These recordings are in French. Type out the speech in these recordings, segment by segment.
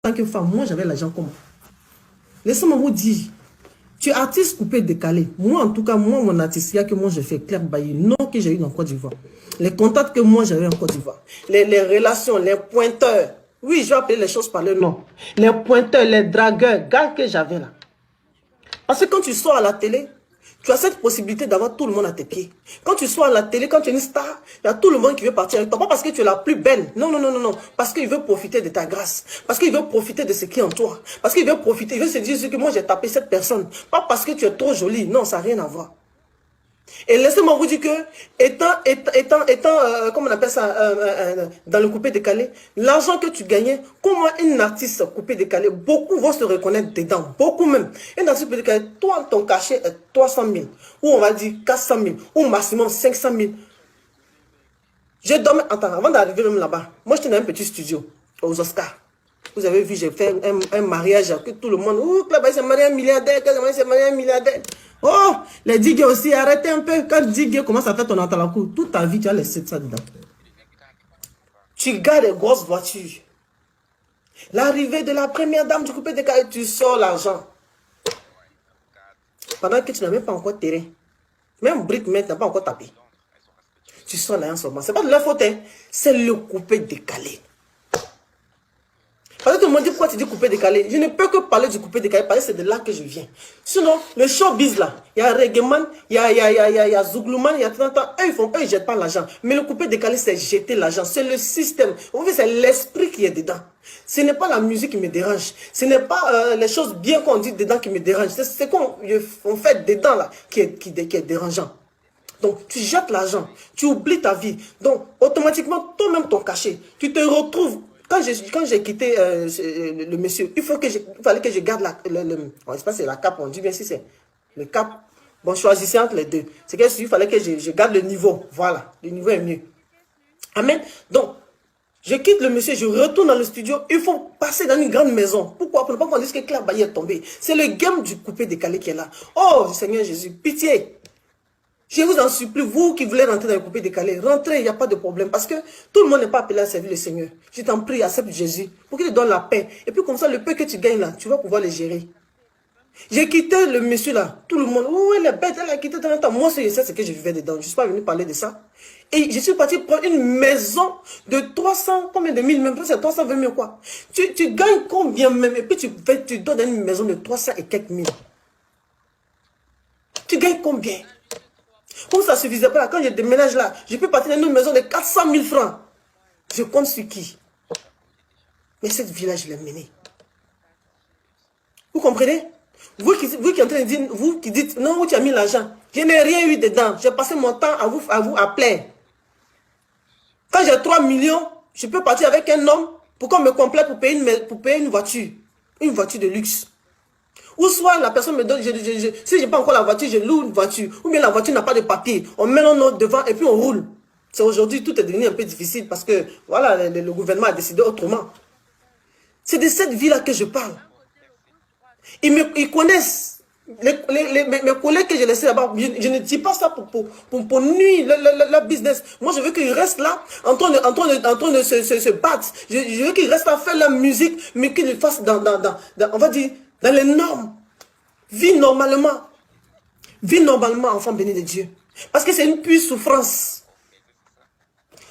tant que femme, moi j'avais l'argent comment? Laissez-moi vous dire, tu es artiste coupé, décalé. Moi en tout cas, moi mon artistique que moi j'ai fait, Claire Bailly, non que j'ai eu en Côte d'Ivoire. Les contacts que moi j'avais en Côte d'Ivoire. Les relations, les pointeurs. Oui, je vais appeler les choses par le nom. Les pointeurs, les dragueurs, gars que j'avais là. Parce que quand tu sors à la télé, tu as cette possibilité d'avoir tout le monde à tes pieds. Quand tu sors à la télé, quand tu es une star, il y a tout le monde qui veut partir avec toi. Pas parce que tu es la plus belle. Non, non, non, non, non. Parce qu'il veut profiter de ta grâce. Parce qu'il veut profiter de ce qui est en toi. Parce qu'il veut profiter. Il veut se dire que moi j'ai tapé cette personne. Pas parce que tu es trop jolie. Non, ça n'a rien à voir. Et laissez-moi vous dire que, comment on appelle ça, dans le coupé décalé, l'argent que tu gagnais, comment une artiste coupé décalé, beaucoup vont se reconnaître dedans, beaucoup même. Une artiste coupé décalé, toi, ton cachet est 300 000, ou on va dire 400 000, ou maximum 500 000. Je dormais, attends, avant d'arriver même là-bas, moi j'étais dans un petit studio, aux Oscars. Vous avez vu, j'ai fait un mariage que tout le monde, ouh, là-bas, c'est marié un milliardaire, c'est marié un milliardaire. Oh, les digues aussi, arrêtez un peu. Quand digues commence à faire ton entrée à la cour, toute ta vie, tu as laissé ça dedans. Tu gardes des grosses voitures. L'arrivée de la première dame du coupé décalé, tu sors l'argent. Pendant que tu n'as même pas encore terrain. Même brique, mais tu n'as pas encore tapé. Tu sors l'argent seulement. Ce n'est pas de la faute, hein. C'est le coupé décalé. Parce que tout le monde dit pourquoi tu dis coupé décalé. Je ne peux que parler du coupé décalé parce que c'est de là que je viens. Sinon, le showbiz là, il y a Reggaeman, il y a Zouglouman, il y a 30 ans. Eux, ils ne jettent pas l'argent. Mais le coupé décalé, c'est jeter l'argent. C'est le système. En fait, c'est l'esprit qui est dedans. Ce n'est pas la musique qui me dérange. Ce n'est pas les choses bien qu'on dit dedans qui me dérangent. C'est ce qu'on fait dedans là qui est dérangeant. Donc, tu jettes l'argent. Tu oublies ta vie. Donc, automatiquement, toi-même ton cachet, tu te retrouves. Quand j'ai quitté le monsieur, il fallait que je garde on ne sait pas si c'est la cape, on dit bien si c'est le cap. Bon, choisissez entre les deux. C'est qu'il fallait que je garde le niveau. Voilà, le niveau est mieux. Amen. Donc, je quitte le monsieur, je retourne dans le studio. Il faut passer dans une grande maison. Pourquoi? Pour ne pas qu'on dise que Claire Bailly est tombée. C'est le game du coupé décalé qui est là. Oh, Seigneur Jésus, pitié. Je vous en supplie, vous qui voulez rentrer dans le coupé décalé, rentrez, il n'y a pas de problème. Parce que tout le monde n'est pas appelé à servir le Seigneur. Je t'en prie, accepte Jésus pour qu'il te donne la paix. Et puis comme ça, le peu que tu gagnes là, tu vas pouvoir le gérer. J'ai quitté le monsieur là. Tout le monde, oh, elle est bête, elle a quitté dans un temps. Moi, je sais ce que je vivais dedans. Je ne suis pas venu parler de ça. Et je suis parti prendre une maison de 300, combien de mille, même pas c'est 320 000 quoi. Tu gagnes combien même? Et puis tu donnes une maison de 300 et quelques mille. Tu gagnes combien? Comme ça ne suffisait pas, quand je déménage là, je peux partir dans une maison de 400 000 francs. Je compte sur qui? Mais cette vie-là, je l'ai menée. Vous comprenez? Vous qui êtes en train de dire, vous qui dites, non, où tu as mis l'argent? Je n'ai rien eu dedans. J'ai passé mon temps à vous plaire. Quand j'ai 3 millions, je peux partir avec un homme pour qu'on me complète pour payer une voiture. Une voiture de luxe. Ou soit la personne me donne, si je n'ai pas encore la voiture, je loue une voiture. Ou bien la voiture n'a pas de papier. On met nos notes devant et puis on roule. C'est aujourd'hui, tout est devenu un peu difficile parce que voilà, le gouvernement a décidé autrement. C'est de cette vie-là que je parle. Ils connaissent. Mes collègues que j'ai laissés là-bas, je ne dis pas ça pour nuire leur business. Moi, je veux qu'ils restent là, en train de se battre. Je veux qu'ils restent à faire la musique, mais qu'ils le fassent on va dire, dans les normes. Vis normalement. Vis normalement, enfant béni de Dieu. Parce que c'est une pure souffrance.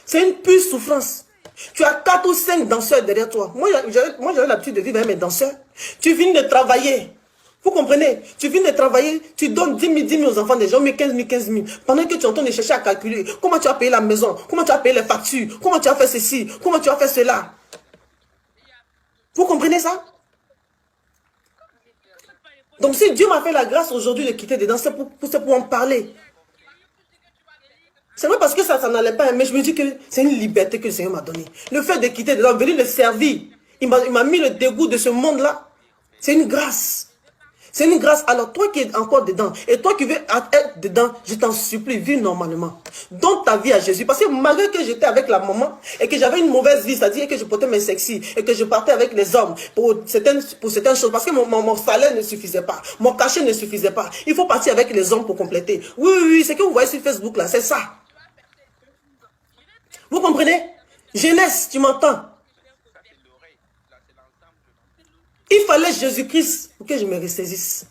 C'est une pure souffrance. Tu as 4 ou 5 danseurs derrière toi. Moi, j'avais l'habitude de vivre avec mes danseurs. Tu viens de travailler. Vous comprenez? Tu viens de travailler, tu donnes 10 000 aux enfants des gens, mais 15 000. Pendant que tu es en train de chercher à calculer comment tu as payé la maison, comment tu as payé les factures, comment tu as fait ceci, comment tu as fait cela. Vous comprenez ça? Donc si Dieu m'a fait la grâce aujourd'hui de quitter dedans, c'est pour en parler. C'est vrai parce que ça n'allait pas, mais je me dis que c'est une liberté que le Seigneur m'a donnée. Le fait de quitter dedans, venir le servir, il m'a mis le dégoût de ce monde-là. C'est une grâce. C'est une grâce. Alors toi qui es encore dedans, et toi qui veux être dedans, je t'en supplie, vis normalement. Donne ta vie à Jésus. Parce que malgré que j'étais avec la maman, et que j'avais une mauvaise vie, c'est-à-dire que je portais mes sexy, et que je partais avec les hommes pour certaines choses, parce que mon salaire ne suffisait pas, mon cachet ne suffisait pas. Il faut partir avec les hommes pour compléter. Oui, c'est que vous voyez sur Facebook là, c'est ça. Vous comprenez? Jeunesse, tu m'entends? fallait Jésus-Christ pour que je me ressaisisse.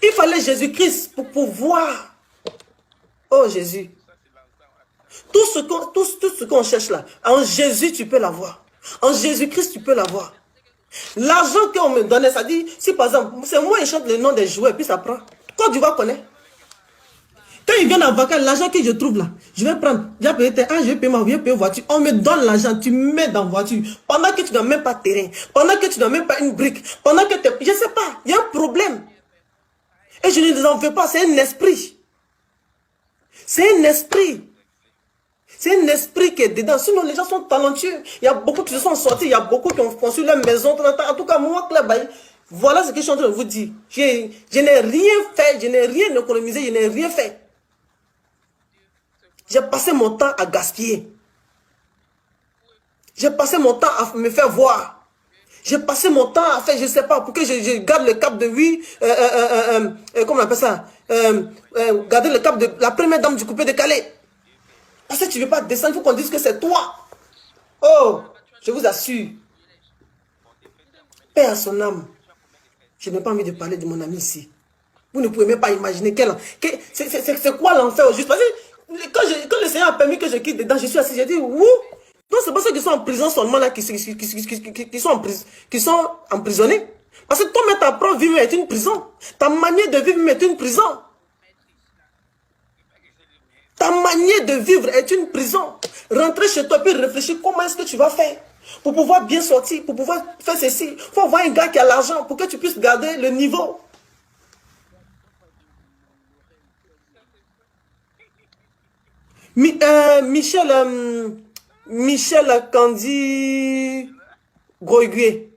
Il fallait Jésus-Christ pour pouvoir. Oh Jésus. Tout ce qu'on cherche là, en Jésus, tu peux l'avoir. En Jésus-Christ, tu peux l'avoir. L'argent qu'on me donnait, ça dit, si par exemple, c'est moi qui chante le nom des joueurs, puis ça prend. Côte d'Ivoire connaît. Quand ils viennent en vacances, l'argent que je trouve là, je vais prendre. J'ai payé je vais payer ma voiture. On me donne l'argent, tu me mets dans la voiture. Pendant que tu n'as même pas de terrain, pendant que tu n'as même pas une brique, pendant que tu... Je ne sais pas, il y a un problème. Et je ne les en veux pas, c'est un esprit. C'est un esprit. C'est un esprit qui est dedans. Sinon, les gens sont talentueux. Il y a beaucoup qui se sont sortis. Il y a beaucoup qui ont construit leur maison. En tout cas, moi, voilà ce que je suis en train de vous dire. Je n'ai rien fait. Je n'ai rien économisé. Je n'ai rien fait. J'ai passé mon temps à gaspiller. J'ai passé mon temps à me faire voir. J'ai passé mon temps à faire, je ne sais pas, pour que je garde le cap de oui. Comment on appelle ça? Garder le cap de la première dame du coupé décalé. Parce que tu ne veux pas descendre, il faut qu'on dise que c'est toi. Oh, je vous assure. Paix à son âme. Je n'ai pas envie de parler de mon ami ici. Vous ne pouvez même pas imaginer c'est quoi l'enfer au juste. Parce que quand le Seigneur a permis que je quitte dedans, je suis assis, j'ai dit, ouh. Non, c'est pas ceux qui sont en prison seulement là, qui sont emprisonnés. Parce que toi-même, ta propre vie est une prison. Ta manière de vivre est une prison. Ta manière de vivre est une prison. Rentrer chez toi puis réfléchir comment est-ce que tu vas faire. Pour pouvoir bien sortir, pour pouvoir faire ceci. Il faut avoir un gars qui a l'argent pour que tu puisses garder le niveau. Michel Candy Goigué.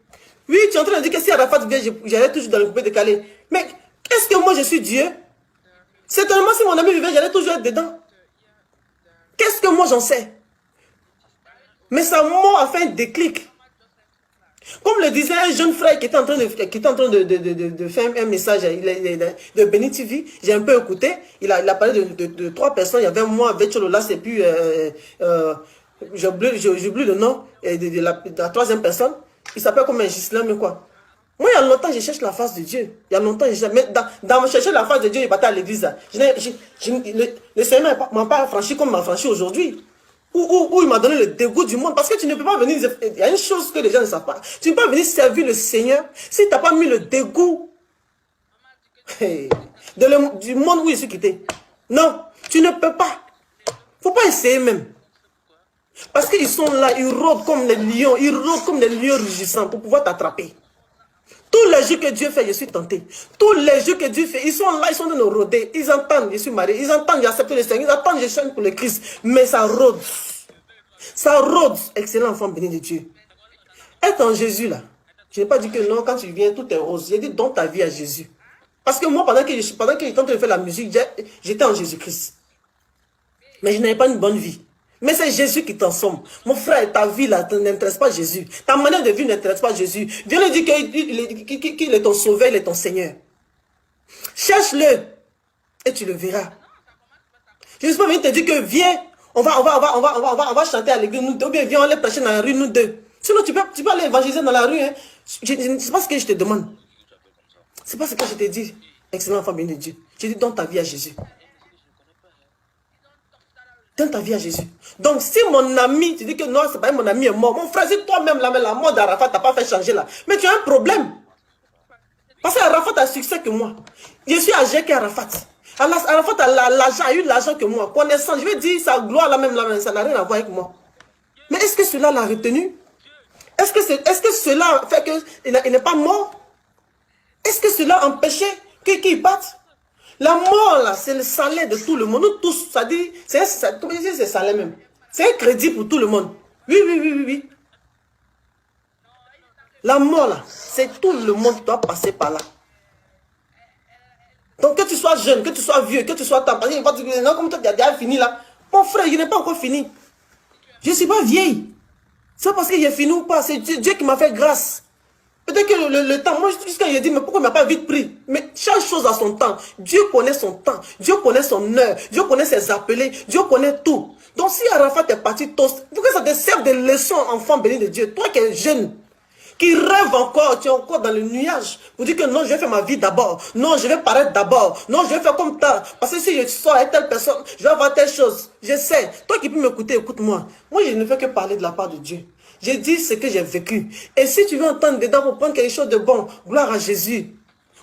Oui, tu es en train de dire que si Arafat vient, j'allais toujours dans le coupé décalé. Mais est-ce que moi je suis Dieu? Certainement si mon ami vivait, j'allais toujours être dedans. Qu'est-ce que moi j'en sais? Mais sa mort a fait un déclic. Comme le disait un jeune frère qui était en train de faire un message de Béni TV, j'ai un peu écouté, il a parlé de 3 personnes, il y avait moi, Vetchololas, et puis j'oublie le nom de la 3e personne, il s'appelle comme un Gislain, mais quoi. Moi, il y a longtemps, je cherche la face de Dieu. Il y a longtemps, mais dans chercher la face de Dieu, il partait à l'église. Le Seigneur ne m'a pas franchi comme il m'a franchi aujourd'hui. Où il m'a donné le dégoût du monde. Parce que tu ne peux pas venir... Il y a une chose que les gens ne savent pas. Tu ne peux pas venir servir le Seigneur si tu n'as pas mis le dégoût du monde où il s'est quitté. Non, tu ne peux pas. Il ne faut pas essayer même. Parce qu'ils sont là, ils rôdent comme les lions. Ils rôdent comme des lions rugissants pour pouvoir t'attraper. Tous les jeux que Dieu fait, je suis tenté. Tous les jeux que Dieu fait, ils sont là, ils sont de nous rôder. Ils entendent, je suis marié. Ils entendent, j'ai accepté le Seigneur. Ils entendent, je chante pour le Christ. Mais ça rôde. Ça rôde. Excellent enfant béni de Dieu. Être en Jésus là. Je n'ai pas dit que non, quand tu viens, tout est rose. J'ai dit, donne ta vie à Jésus. Parce que moi, pendant que j'étais en train de faire la musique, j'étais en Jésus-Christ. Mais je n'avais pas une bonne vie. Mais c'est Jésus qui t'en somme. Mon frère, ta vie là n'intéresse pas Jésus. Ta manière de vivre n'intéresse pas Jésus. Dieu lui dit qu'il est ton sauveur, il est ton Seigneur. Cherche-le et tu le verras. Je ne suis pas venu te dire que viens, on va chanter à l'église, ou bien viens, on va prêcher dans la rue, nous deux. Sinon, tu peux aller évangéliser dans la rue. Hein. C'est pas ce que je te demande. C'est pas ce que je te dis. Excellent enfant béni de Dieu. Je dis, donne ta vie à Jésus. Donne ta vie à Jésus. Donc, si mon ami, tu dis que non, c'est pas mon ami est mort. Mon frère, si toi-même, la mort d'Arafat t'as pas fait changer là. Mais tu as un problème. Parce qu'Arafat a succès que moi. Je suis âgé qu'Arafat. Arafat a eu l'argent que moi. Connaissant, je vais dire sa gloire la même, ça n'a rien à voir avec moi. Mais est-ce que cela l'a retenu? Est-ce que cela fait qu'il n'est pas mort? Est-ce que cela empêchait qu'il parte? La mort, là, c'est le salaire de tout le monde. Nous tous, ça dit, c'est salaire même. C'est un crédit pour tout le monde. Oui. La mort, là, c'est tout le monde qui doit passer par là. Donc, que tu sois jeune, que tu sois vieux, que tu sois temps, parce qu'il va te dire, non, comme toi, tu as déjà fini là. Mon frère, il n'est pas encore fini. Je ne suis pas vieille. C'est pas parce qu'il est fini ou pas. C'est Dieu qui m'a fait grâce. Peut-être que le temps, moi jusqu'à il a dit, mais pourquoi il ne m'a pas vite pris? Mais chaque chose a son temps. Dieu connaît son temps. Dieu connaît son heure. Dieu connaît ses appelés. Dieu connaît tout. Donc si Arafat est parti tôt, il faut que ça te serve de leçon, enfant béni de Dieu. Toi qui es jeune, qui rêve encore, tu es encore dans le nuage. Vous dites que non, je vais faire ma vie d'abord. Non, je vais paraître d'abord. Non, je vais faire comme ça. Parce que si je sors avec telle personne, je vais avoir telle chose. Je sais. Toi qui peux m'écouter, écoute-moi. Moi, je ne fais que parler de la part de Dieu. J'ai dit ce que j'ai vécu. Et si tu veux entendre dedans pour prendre quelque chose de bon, gloire à Jésus.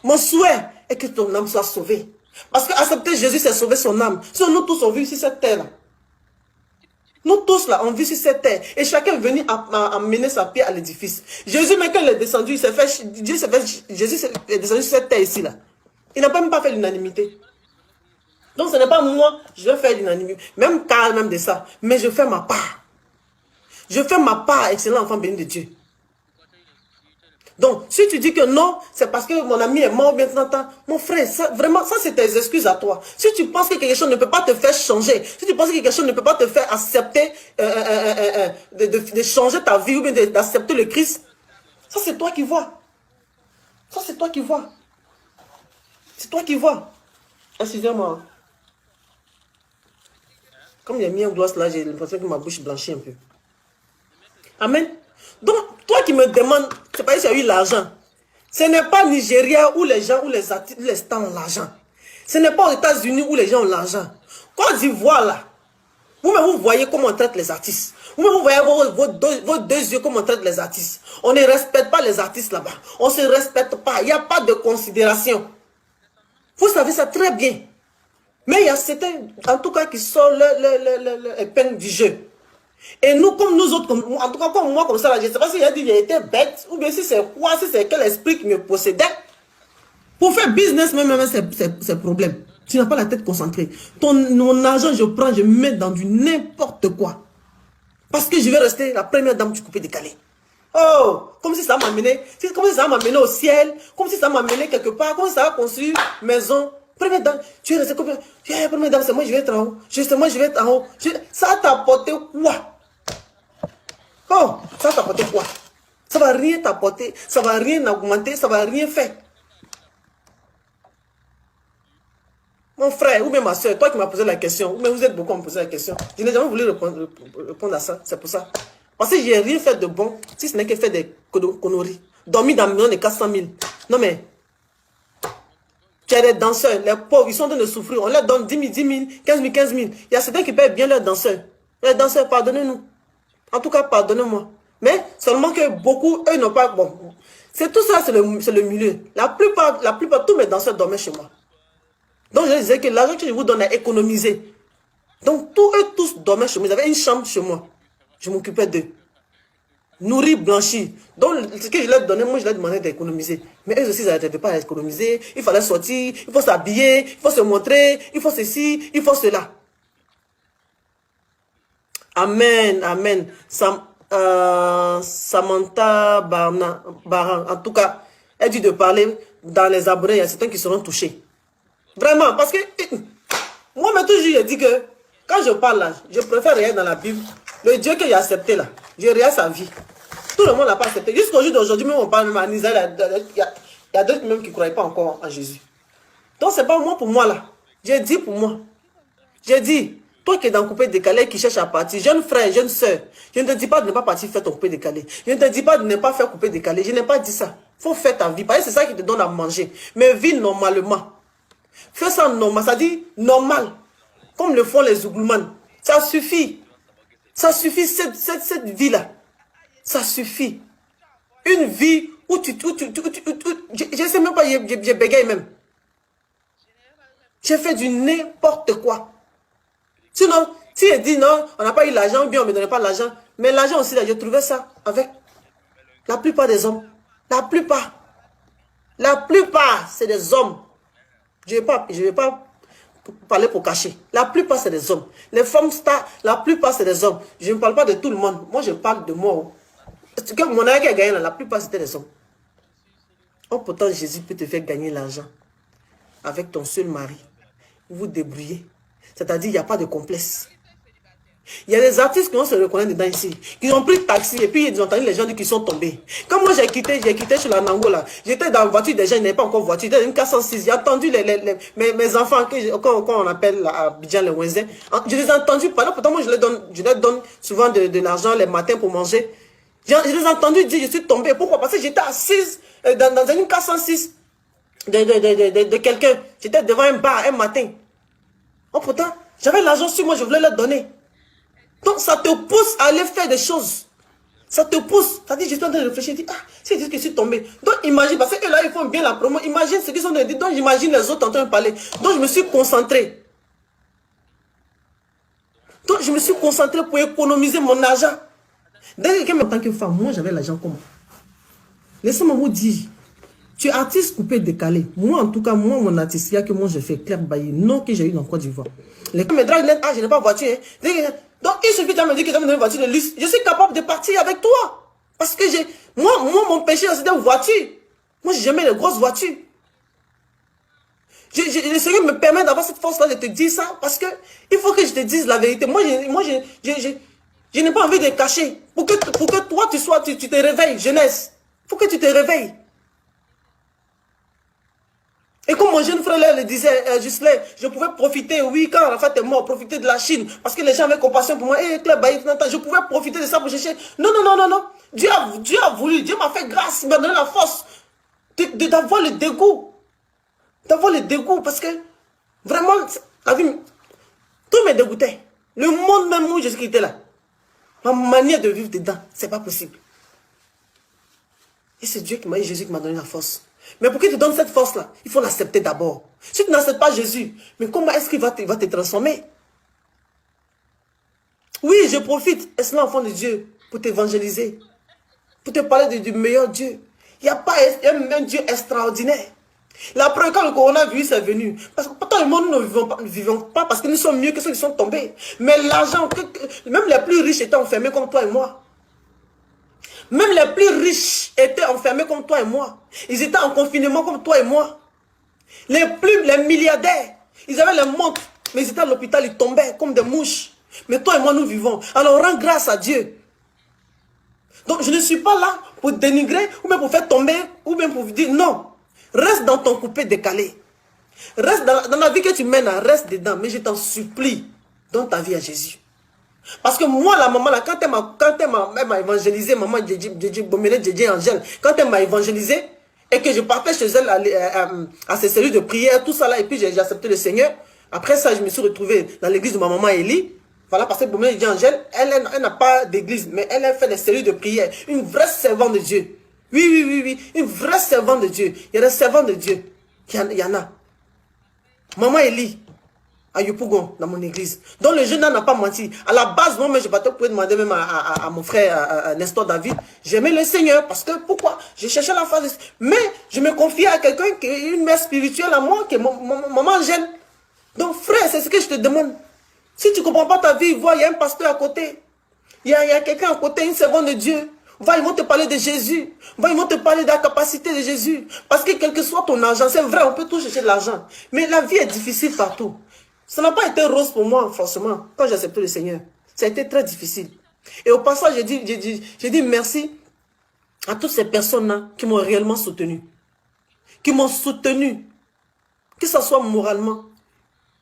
Mon souhait est que ton âme soit sauvée. Parce que accepter Jésus, c'est sauver son âme. Sinon, nous tous, on vit sur cette terre-là. Nous tous là, on vit sur cette terre. Et chacun est venu amener sa pierre à l'édifice. Jésus, même quand il est descendu, Jésus est descendu sur cette terre ici là. Il n'a même pas fait l'unanimité. Donc ce n'est pas moi, je vais faire l'unanimité. Même quand même de ça. Mais je fais ma part. Je fais ma part, excellent enfant béni de Dieu. Donc, si tu dis que non, c'est parce que mon ami est mort bien longtemps, mon frère, ça, vraiment, ça c'est tes excuses à toi. Si tu penses que quelque chose ne peut pas te faire changer, si tu penses que quelque chose ne peut pas te faire accepter, de changer ta vie ou bien d'accepter le Christ, ça c'est toi qui vois. Ça c'est toi qui vois. C'est toi qui vois. Excusez-moi. Comme il y a mis un gloss là, j'ai l'impression que ma bouche blanchit un peu. Amen. Donc, toi qui me demandes, c'est pas si tu as eu l'argent. Ce n'est pas Nigeria où les gens, où les artistes, les stars ont l'argent. Ce n'est pas aux États-Unis où les gens ont l'argent. Côte d'Ivoire là, vous-même vous voyez comment on traite les artistes. Vous-même vous voyez vos deux yeux comment on traite les artistes. On ne respecte pas les artistes là-bas. On ne se respecte pas. Il n'y a pas de considération. Vous savez ça très bien. Mais il y a certains, en tout cas, qui sortent l'épingle du jeu. Et nous, comme nous autres, en tout cas comme moi, comme ça, là, je ne sais pas s'il a dit qu'il était bête, ou bien si c'est quoi, si c'est quel esprit qui me possédait. Pour faire business, même c'est problème. Tu n'as pas la tête concentrée. Mon argent, je prends, je mets dans du n'importe quoi. Parce que je vais rester la première dame du coupé décalé. Oh, comme si ça m'a mené, comme si ça m'a mené au ciel, comme si ça m'a mené quelque part, comme si ça a construit une maison. Première dame, tu es resté combien? Première dame, c'est moi, je vais être en haut. Justement, je vais être en haut. Ça t'a apporté quoi? Oh, ça va t'apporter quoi? Ça va rien t'apporter, ça va rien augmenter, ça va rien faire. Mon frère, ou même ma soeur, toi qui m'as posé la question, ou même vous êtes beaucoup à me poser la question, je n'ai jamais voulu répondre à ça, c'est pour ça. Parce que je n'ai rien fait de bon, si ce n'est que faire des conneries. Dormir dans le million de 400 000. Non mais, tu as des danseurs, les pauvres, ils sont en train de souffrir, on leur donne 10 000, 10 000, 15 000, 15 000. Il y a certains qui payent bien leurs danseurs. Les danseurs, pardonnez-nous. En tout cas, pardonnez-moi. Mais seulement que beaucoup, eux n'ont pas... Bon, c'est tout ça, c'est le milieu. La plupart, tous mes danseurs dormaient chez moi. Donc, je disais que l'argent que je vous donne à économiser. Donc, eux tous dormaient chez moi. Ils avaient une chambre chez moi. Je m'occupais d'eux. Nourris, blanchis. Donc, ce que je leur donnais, moi, je leur demandais d'économiser. Mais eux aussi, ils n'arrêtaient pas à économiser. Il fallait sortir, il faut s'habiller, il faut se montrer, il faut ceci, il faut cela. Amen, amen. Samantha Baran, en tout cas, elle dit de parler dans les abonnés, il y a certains qui seront touchés. Vraiment, parce que moi, mais toujours, je dis que quand je parle là, je préfère rien dans la Bible. Le Dieu que j'ai accepté là, j'ai rien sa vie. Tout le monde n'a pas accepté. Jusqu'au jour d'aujourd'hui, même on parle même à Israël, il y a d'autres même qui ne croyaient pas encore en Jésus. Donc, c'est pas moi pour moi là. J'ai dit pour moi. J'ai dit. Toi qui es dans le coupé décalé, qui cherche à partir, jeune frère, jeune soeur, je ne te dis pas de ne pas partir faire ton coupé décalé. Je ne te dis pas de ne pas faire coupé décalé. Je n'ai pas dit ça. Il faut faire ta vie. Parce que c'est ça qui te donne à manger. Mais vis normalement. Fais ça normal. Ça dit normal. Comme le font les Zouglouman. Ça suffit. Ça suffit cette vie-là. Ça suffit. Une vie où je ne sais même pas, j'ai bégayé même. J'ai fait du n'importe quoi. Sinon, si elle dit non, on n'a pas eu l'argent, ou bien on ne me donnait pas l'argent. Mais l'argent aussi, là, j'ai trouvé ça avec la plupart des hommes. La plupart. La plupart, c'est des hommes. Je ne vais pas parler pour cacher. La plupart, c'est des hommes. Les femmes stars, la plupart, c'est des hommes. Je ne parle pas de tout le monde. Moi, je parle de moi. Que mon ami qui a gagné, là, la plupart, c'était des hommes. Oh, pourtant, Jésus peut te faire gagner l'argent avec ton seul mari. Vous vous débrouillez. C'est-à-dire, il n'y a pas de complexe. Il y a des artistes qui vont se reconnaître dedans ici. Qui ont pris taxi et puis ils ont entendu les gens dire qu'ils sont tombés. Quand moi j'ai quitté sur la Nangola, j'étais dans la voiture des gens, ils n'avaient pas encore voiture. J'étais dans une 406. J'ai entendu mes enfants, quand on appelle à Abidjan les Wenzin, je les ai entendus parler. Pourtant, moi je leur donne souvent de l'argent les matins pour manger. Je les ai entendus dire, je suis tombé. Pourquoi? Parce que j'étais assise dans une 406 de quelqu'un. J'étais devant un bar un matin. Oh, pourtant, j'avais l'argent sur moi, je voulais leur donner. Donc, ça te pousse à aller faire des choses. Ça te pousse. Ça dit, je suis en train de réfléchir. Je dis, ah, c'est juste que je suis tombé. Donc, imagine, parce que là, ils font bien la promo. Imagine ce qu'ils sont en train de dire. Donc, j'imagine les autres en train de parler. Donc, je me suis concentré. Donc, je me suis concentré pour économiser mon argent. Dès que, en tant que femme, moi, j'avais l'argent comment? Laissez-moi vous dire. Tu es artiste coupé, décalé. Moi, en tout cas, moi, mon artiste, il y a que moi, je fais Claire Bailly. Non, que j'ai eu dans Côte d'Ivoire. Les gens me draguent, ah, je n'ai pas de voiture. Hein. Donc, il suffit de me dire que tu as une voiture de luxe. Je suis capable de partir avec toi. Parce que moi, mon péché, c'était une voiture. Moi, j'ai jamais les grosses voitures. Le Seigneur me permet d'avoir cette force-là de te dire ça. Parce que il faut que je te dise la vérité. Moi, je n'ai pas envie de cacher. Pour que toi, tu te réveilles, jeunesse. Il faut que tu te réveilles. Et comme mon jeune frère là, le disait, je pouvais profiter, oui, quand Arafat est mort, profiter de la Chine, parce que les gens avaient compassion pour moi. Je pouvais profiter de ça pour chercher. Non. Dieu a voulu, Dieu m'a fait grâce, il m'a donné la force d'avoir le dégoût. D'avoir le dégoût, parce que vraiment, la vie, tout me dégoûtait. Le monde même où je suis était là. Ma manière de vivre dedans, c'est pas possible. Et c'est Dieu qui m'a dit, Jésus qui m'a donné la force. Mais pour qu'il te donne cette force-là, il faut l'accepter d'abord. Si tu n'acceptes pas Jésus, mais comment est-ce qu'il va te transformer? Oui, je profite, est-ce l'enfant de Dieu, pour t'évangéliser, pour te parler du meilleur Dieu. Il n'y a pas un Dieu extraordinaire. La première, quand le coronavirus est venu, parce que pourtant le monde, nous ne vivons pas parce que nous sommes mieux que ceux qui sont tombés. Mais l'argent, même les plus riches étaient enfermés comme toi et moi. Même les plus riches étaient enfermés comme toi et moi. Ils étaient en confinement comme toi et moi. Les milliardaires, ils avaient les montres, mais ils étaient à l'hôpital, ils tombaient comme des mouches. Mais toi et moi, nous vivons. Alors, rends grâce à Dieu. Donc, je ne suis pas là pour dénigrer, ou même pour faire tomber, ou même pour vous dire non. Reste dans ton coupé décalé. Reste dans la vie que tu mènes, reste dedans. Mais je t'en supplie, donne ta vie à Jésus. Parce que moi, la maman, là, quand elle m'a évangélisé, maman Djedje Angèle, quand elle m'a évangélisé, et que je partais chez elle à ses cellules de prière, tout ça là, et puis j'ai accepté le Seigneur. Après ça, je me suis retrouvé dans l'église de ma maman Élie. Voilà, parce que Bomele Djedje Angèle, elle n'a pas d'église, mais elle a fait des cellules de prière. Une vraie servante de Dieu. Oui. Une vraie servante de Dieu. Il y a des servants de Dieu. Il y en a. Maman Élie. À Yopougon, dans mon église. Donc le jeune n'a pas menti. À la base, moi, je pouvais demander même à mon frère, à Nestor David, j'aimais le Seigneur. Parce que, pourquoi? Je cherchais la face. Mais je me confiais à quelqu'un qui est une mère spirituelle à moi, qui est maman Angèle. Donc frère, c'est ce que je te demande. Si tu ne comprends pas ta vie, vois, il y a un pasteur à côté. Il y a quelqu'un à côté, une servante de Dieu. Va, ils vont te parler de Jésus. Va, ils vont te parler de la capacité de Jésus. Parce que quel que soit ton argent, c'est vrai, on peut tout chercher de l'argent. Mais la vie est difficile partout. Ça n'a pas été rose pour moi, forcément, quand j'ai accepté le Seigneur. Ça a été très difficile. Et au passage, j'ai dit merci à toutes ces personnes-là qui m'ont réellement soutenu. Qui m'ont soutenu. Que ce soit moralement,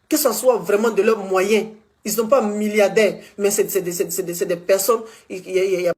que ce soit vraiment de leurs moyens. Ils ne sont pas milliardaires, mais c'est des personnes...